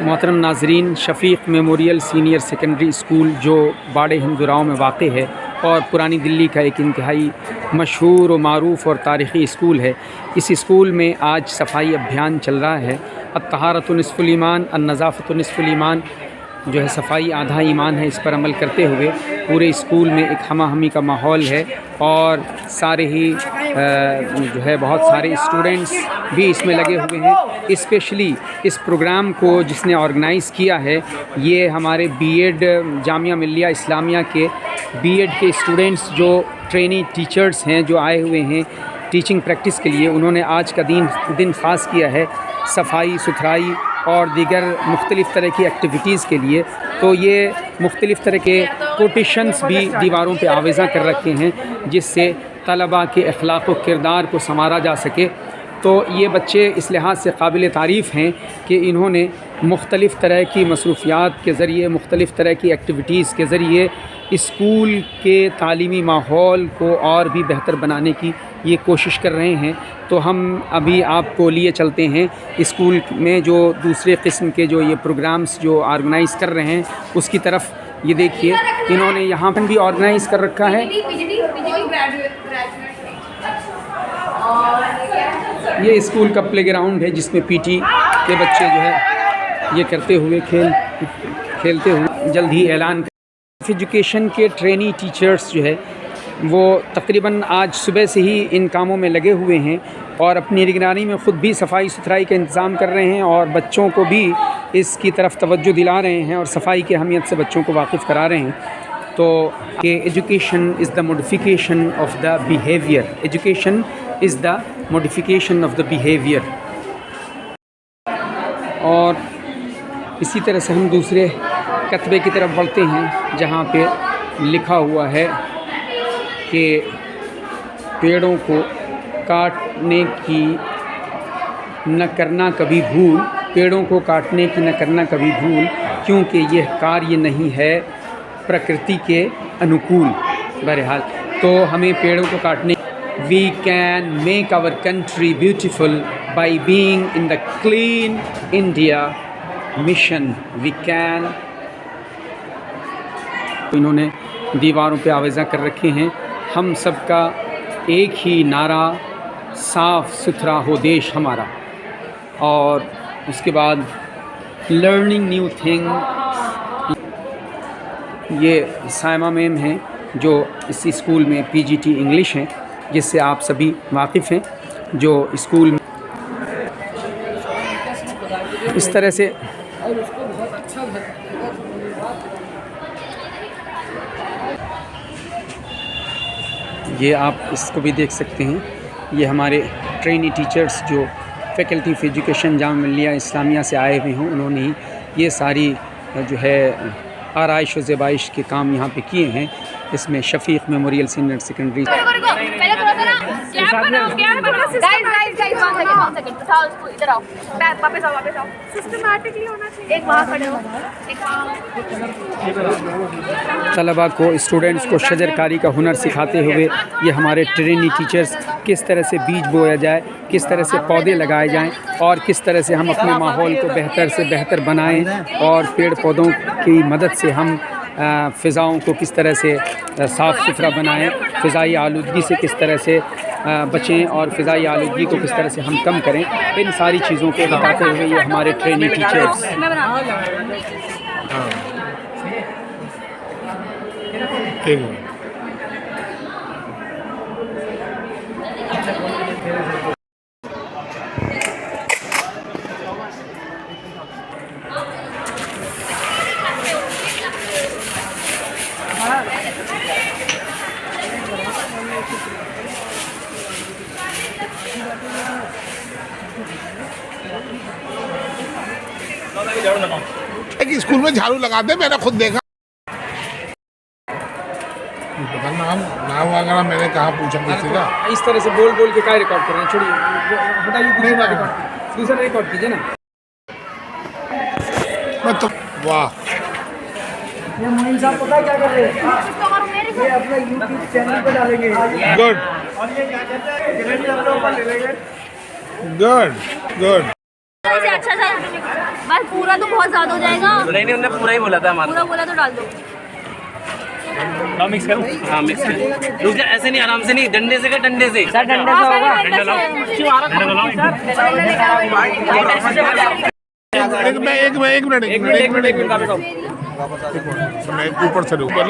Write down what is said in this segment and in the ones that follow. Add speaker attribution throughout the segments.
Speaker 1: मोहतरम नाजरीन, Shafiq memorial senior secondary school जो बाड़े हिंदुराव में वाक़ है और पुरानी दिल्ली का एक इंतहाई मशहूर व मारूफ़ और तारीख़ी स्कूल है। इस स्कूल में आज सफाई अभियान चल रहा है। अत्तहारतु निस्फ़ुल ईमान, अन्नज़ाफ़तु निस्फ़ुल ईमान, जो है सफाई आधा ईमान है। इस पर अमल करते हुए पूरे स्कूल में एक हमा हमी का माहौल है और सारे ही जो है बहुत सारे स्टूडेंट्स भी इसमें लगे हुए हैं। स्पेशली इस प्रोग्राम को जिसने ऑर्गेनाइज़ किया है ये हमारे बीएड जामिया मिल्लिया इस्लामिया के बीएड के स्टूडेंट्स जो ट्रेनी टीचर्स हैं जो आए हुए हैं टीचिंग प्रैक्टिस के लिए। उन्होंने आज का दिन ख़ास किया है सफाई सुथराई और दीगर मुख्तलिफ़ तरह की एक्टिविटीज़ के लिए। तो ये मुख्तलिफ़ तरह के कोटेशंस भी दीवारों पे आवेज़ा कर रखे हैं जिससे तलबा के अखलाक़ व किरदार को संवारा जा सके। तो ये बच्चे इस लिहाज से काबिल तारीफ़ हैं कि इन्होंने मुख्तलिफ़ तरह की मसरूफ़ियात के ज़रिए, मुख्तलिफ़ तरह की एक्टिविटीज़ के ज़रिए स्कूल के तालीमी माहौल को और भी बेहतर बनाने की ये कोशिश कर रहे हैं। तो हम अभी आपको लिए चलते हैं स्कूल में जो दूसरे किस्म के जो ये प्रोग्राम्स जो ऑर्गेनाइज़ कर रहे हैं उसकी तरफ। ये देखिए इन्होंने यहाँ पर भी ऑर्गेनाइज़ कर रखा है। ये स्कूल का प्लेग्राउंड है जिसमें पीटी के बच्चे जो है ये करते हुए खेलते हुए जल्द ही ऐलान। एजुकेशन के ट्रेनी टीचर्स जो है वो तकरीबन आज सुबह से ही इन कामों में लगे हुए हैं और अपनी निगरानी में ख़ुद भी सफाई सुथराई का इंतज़ाम कर रहे हैं और बच्चों को भी इसकी तरफ तवज्जो दिला रहे हैं और सफाई की अहमियत से बच्चों को वाकिफ़ करा रहे हैं। तो कि education is the modification of the behaviour, education is the modification of the behaviour. और इसी तरह से हम दूसरे कतबे की तरफ बढ़ते हैं जहाँ पे लिखा हुआ है कि पेड़ों को काटने की न करना कभी भूल, पेड़ों को काटने की न करना कभी भूल, क्योंकि यह कार्य नहीं है प्रकृति के अनुकूल। बहरहाल तो हमें पेड़ों को काटने we can make our country beautiful by being in the clean India mission. We can. इन्होंने दीवारों पे आवेज़ा कर रखे हैं हम सबका एक ही नारा, साफ़ सुथरा हो देश हमारा। और उसके बाद लर्निंग न्यू थिंग। ये सायमा मैम हैं जो इस स्कूल में पीजीटी इंग्लिश हैं जिससे आप सभी वाकिफ़ हैं। जो स्कूल में इस तरह से ये आप इसको भी देख सकते हैं। ये हमारे ट्रेनी टीचर्स जो faculty of education Jamia Millia Islamia से आए हुए हों उन्होंने ही ये सारी जो है आराइश व ज़ेबाइश के काम यहाँ पे किए हैं। इसमें शफ़ीक़ मेमोरियल सीनियर सेकेंडरी तलबा को, स्टूडेंट्स को शजरकारी का हुनर सिखाते हुए ये हमारे ट्रेनी टीचर्स किस तरह से बीज बोया जाए, किस तरह से पौधे लगाए जाएं और किस तरह से हम अपने माहौल को बेहतर से बेहतर बनाएं और पेड़ पौधों की मदद से हम फ़िज़ाओं को किस तरह से साफ़ सुथरा बनाएं, फ़िज़ाई आलूदगी से किस तरह से बचें और फ़िज़ाई आलूदगी को किस तरह से हम कम करें। इन सारी चीज़ों को बताते हुए ये हमारे ट्रेनी टीचर्स।
Speaker 2: स्कूल में झाड़ू लगाते मैंने खुद देखा। नाम वगैरह मैंने कहाँ पूछा किसी का।
Speaker 1: इस तरह से बोल बोल के क्या रिकॉर्ड कर रहे हैं? छोड़िए, हटाइए, दूसरा रिकॉर्ड कीजिए ना।
Speaker 2: तो वाह,
Speaker 3: ये मोइन साहब पता क्या कर रहे हैं? ये अपना यूट्यूब चैनल पे डालेंगे।
Speaker 2: गुड
Speaker 3: और ये क्या कहते हैं?
Speaker 2: Good good.
Speaker 4: से अच्छा सा बस पूरा तो बहुत ज्यादा हो जाएगा।
Speaker 5: नहीं उन्होंने पूरा ही बोला था हमारा।
Speaker 4: पूरा बोला तो डाल दो।
Speaker 5: मिक्स करूँ? हाँ मिक्स कर। रुक जा, ऐसे नहीं, आराम से नहीं, डंडे से कर, डंडे से।
Speaker 3: सर डंडे से होगा।
Speaker 2: एक मिनट मैं ऊपर से ऊपर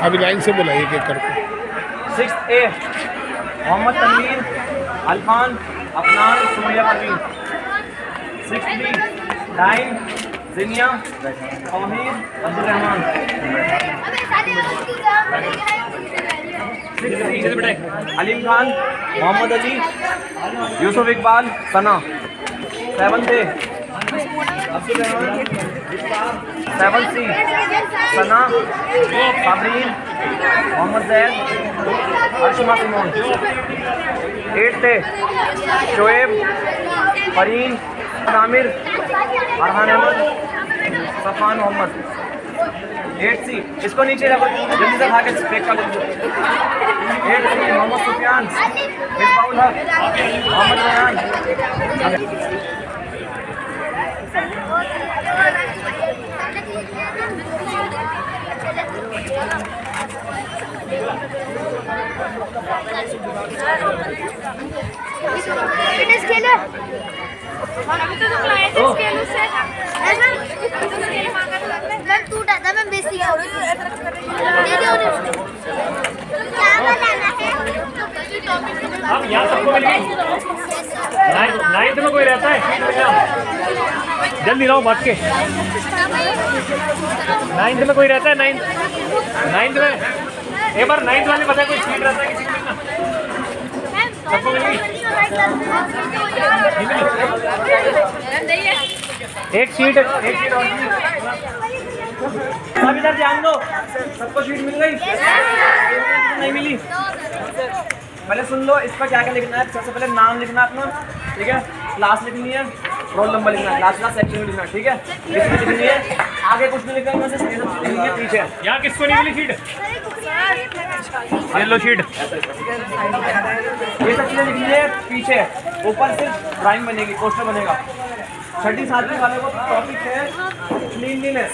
Speaker 2: अभी लाइन से बोला एक करके।
Speaker 5: 6A Mohammad Tanveer, Alfan, Afnan, Sumaiya Parveen. 6B 9 Zinia, Tauheer, Abdul Rahman. 6C Aleem Khan, Mohammad Ali, Yusuf Iqbal, Sana. 7A Abdul Rahman, 7C Sana, Sabreen, Mohammad Zaid, Arshama Simone. 8A Shoaib, Fareen, Aamir, Arhan Ahmed, Safan Mohammad. 8C इसको नीचे रखो, जल्दी से खा के फेंक कर दो। 8C मोहम्मद सुफियान, मिसबाउल हक, मोहम्मद रयान।
Speaker 4: स्केल है अभी तो तुम लाए थे स्केल उससे ऐसा मैं टूटा था। मैं बेइज्जती हो रही हूं। दे दो उन्हें। क्या बनाना है?
Speaker 6: अब यहाँ सबको मिल गई। नाइन्थ में कोई रहता है? जल्दी लाओ बात के। नाइन्थ में कोई रहता है? नाइन्थ में एक बार नाइन्थ वाले बताए कोई सीट रहता है किसी में ना? सबको मिल गई? एक सीट और अब इधर ध्यान दो, सबको सीट मिल गई? नहीं मिली? पहले सुन लो, इसका क्या क्या लिखना है। सबसे पहले नाम लिखना अपना, ठीक है, क्लास लिखनी है, रोल नंबर लिखना है, क्लास सेक्शन में लिखना है, ठीक है, इसमें लिखनी है। आगे कुछ नहीं लिखना है, सिर्फ लिखनी है पीछे। यहाँ किसको नहीं मिली सीट? Yellow sheet. ये सब चीज़ें लिखनी है पीछे। ऊपर सिर्फ ड्राइंग बनेगी, पोस्टर बनेगा। 6ठी 7वीं वाले को टॉपिक है क्लीनलीनेस,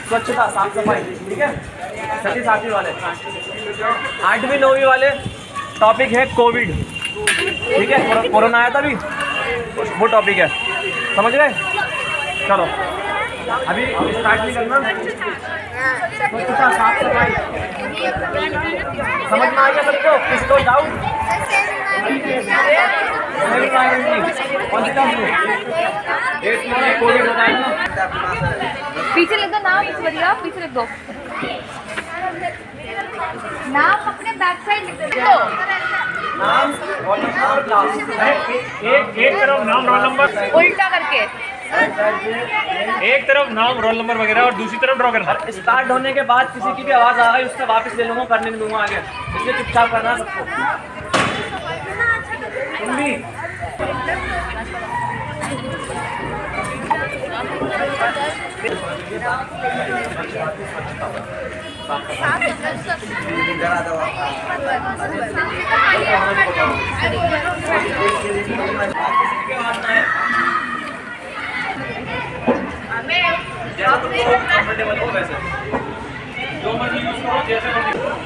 Speaker 6: स्वच्छता, साफ सफाई, ठीक है, 6ठी 7वीं वाले। 8वीं 9वीं वाले टॉपिक है कोविड, ठीक है, कोरोना आया था अभी, वो टॉपिक है, समझ गए? चलो अभी स्टार्ट नहीं करना। स्वच्छता, साफ सफाई समझ में आ गया सबको? किसको डाउट?
Speaker 4: पीछे लिख दो नाम, बढ़िया पीछे लिख दो नाम, अपने बैक साइड लिख दो
Speaker 5: नाम, रोल नंबर, क्लास।
Speaker 6: एक तरफ नाम रोल नंबर
Speaker 4: उल्टा करके,
Speaker 6: एक तरफ नाम रोल नंबर वगैरह और दूसरी तरफ ड्रॉ करना।
Speaker 5: स्टार्ट होने के बाद किसी की भी आवाज़ आ गई उससे वापस ले लूँगा, करने नहीं दूंगा आगे, इसलिए चुपचाप करना सबको। तुम भी कंफर्टेबल हो वैसे जो मर्जी यूज करो, जैसे मर्जी करना।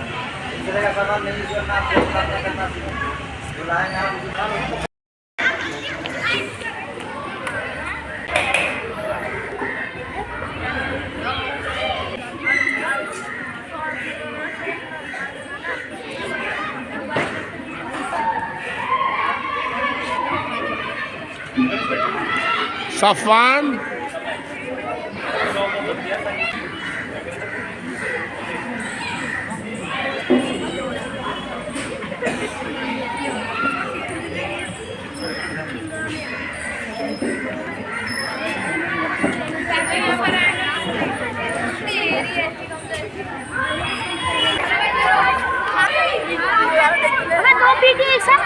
Speaker 2: सफान
Speaker 4: दो पीटी एक साथ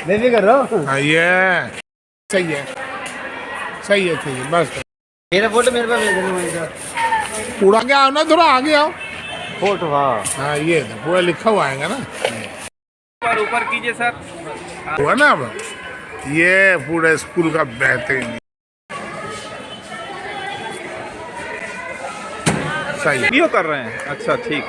Speaker 7: बेबी कर रहा हूँ।
Speaker 2: हाँ ये सही है सही है सही है बस
Speaker 7: मेरा फोटो मेरे पास भेज देना भाई साहब।
Speaker 2: पूरा आगे आओ ना थोड़ा आगे आओ
Speaker 7: फोटो हाँ
Speaker 2: हाँ ये तो पूरा लिखा हुआ आएगा ना
Speaker 6: ऊपर कीजिए सर।
Speaker 2: हुआ ना अब ये पूरे स्कूल का बेहतरीन सही है
Speaker 6: वीडियो कर रहे हैं, अच्छा ठीक।